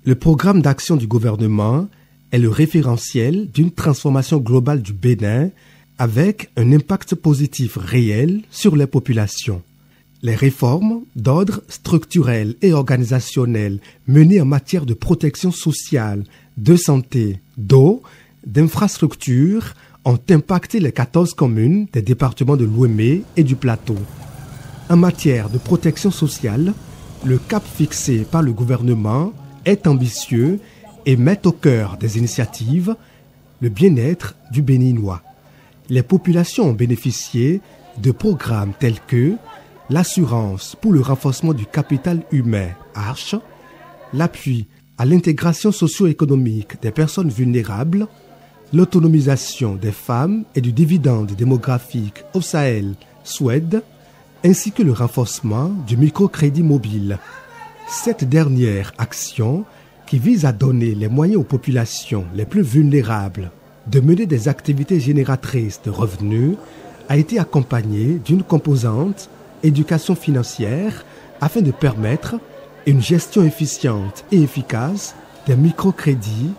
Le programme d'action du gouvernement est le référentiel d'une transformation globale du Bénin avec un impact positif réel sur les populations. Les réformes d'ordre structurel et organisationnel menées en matière de protection sociale, de santé, d'eau, d'infrastructures ont impacté les 14 communes des départements de l'Ouémé et du Plateau. En matière de protection sociale, le cap fixé par le gouvernement est ambitieux et met au cœur des initiatives le bien-être du Béninois. Les populations ont bénéficié de programmes tels que l'assurance pour le renforcement du capital humain (ARCH), l'appui à l'intégration socio-économique des personnes vulnérables, l'autonomisation des femmes et du dividende démographique au Sahel (SWED), ainsi que le renforcement du microcrédit mobile. Cette dernière action, qui vise à donner les moyens aux populations les plus vulnérables de mener des activités génératrices de revenus, a été accompagnée d'une composante éducation financière afin de permettre une gestion efficiente et efficace des microcrédits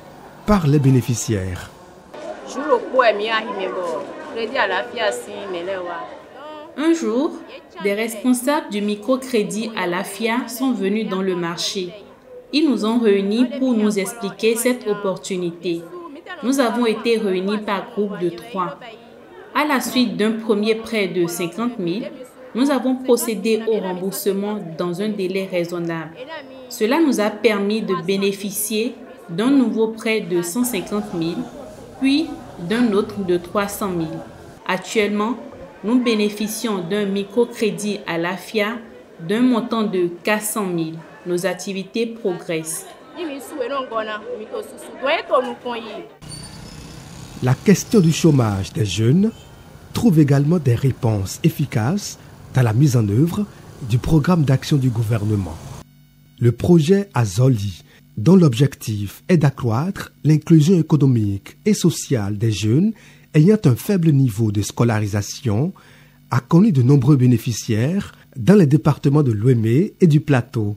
par les bénéficiaires. Un jour, des responsables du microcrédit à l'AFIA sont venus dans le marché. Ils nous ont réunis pour nous expliquer cette opportunité. Nous avons été réunis par groupe de 3. À la suite d'un premier prêt de 50 000, nous avons procédé au remboursement dans un délai raisonnable. Cela nous a permis de bénéficier d'un nouveau prêt de 150 000, puis d'un autre de 300 000. Actuellement, nous bénéficions d'un microcrédit à l'AFIA d'un montant de 400 000. Nos activités progressent. La question du chômage des jeunes trouve également des réponses efficaces dans la mise en œuvre du programme d'action du gouvernement. Le projet Azoli, dont l'objectif est d'accroître l'inclusion économique et sociale des jeunes ayant un faible niveau de scolarisation, a connu de nombreux bénéficiaires dans les départements de l'Ouémé et du Plateau.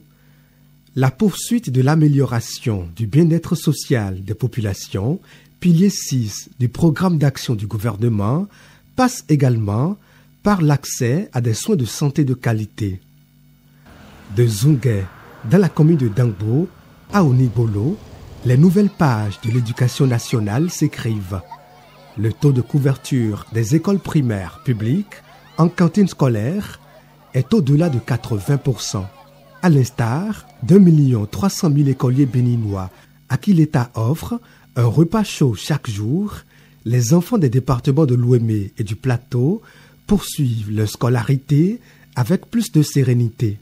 La poursuite de l'amélioration du bien-être social des populations, pilier 6 du programme d'action du gouvernement, passe également par l'accès à des soins de santé de qualité. De Zungué, dans la commune de Dangbo, à Onibolo, les nouvelles pages de l'éducation nationale s'écrivent. Le taux de couverture des écoles primaires publiques en cantine scolaire est au-delà de 80%, à l'instar d'1 300 000 écoliers béninois à qui l'État offre un repas chaud chaque jour. Les enfants des départements de l'Ouémé et du Plateau poursuivent leur scolarité avec plus de sérénité.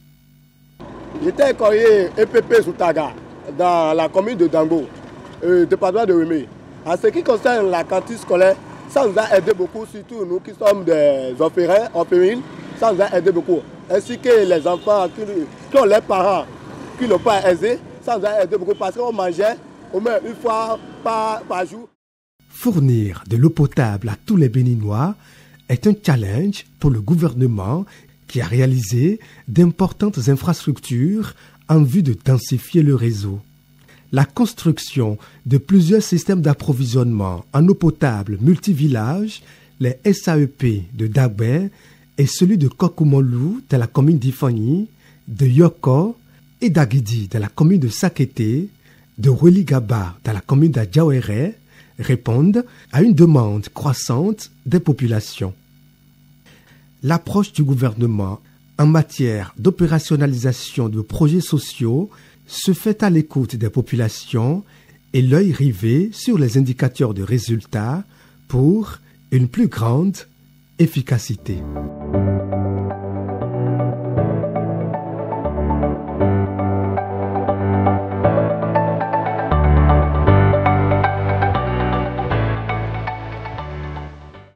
J'étais écolier EPP Soutaga dans la commune de Dango, département de l'Ouémé. En ce qui concerne la cantine scolaire, ça nous a aidé beaucoup, surtout nous qui sommes des orphelins, ça nous a aidé beaucoup. Ainsi que les enfants qui ont leurs parents qui n'ont pas aisé, ça nous a aidé beaucoup parce qu'on mangeait au moins une fois par jour. Fournir de l'eau potable à tous les Béninois est un challenge pour le gouvernement qui a réalisé d'importantes infrastructures en vue de densifier le réseau. La construction de plusieurs systèmes d'approvisionnement en eau potable multivillages, les SAEP de Dagbé et celui de Kokoumolou dans la commune d'Ifani, de Yoko et d'Aguidi dans la commune de Sakété, de Weligaba dans la commune d'Adjaouéré, répondent à une demande croissante des populations. L'approche du gouvernement en matière d'opérationnalisation de projets sociaux se fait à l'écoute des populations et l'œil rivé sur les indicateurs de résultats pour une plus grande efficacité.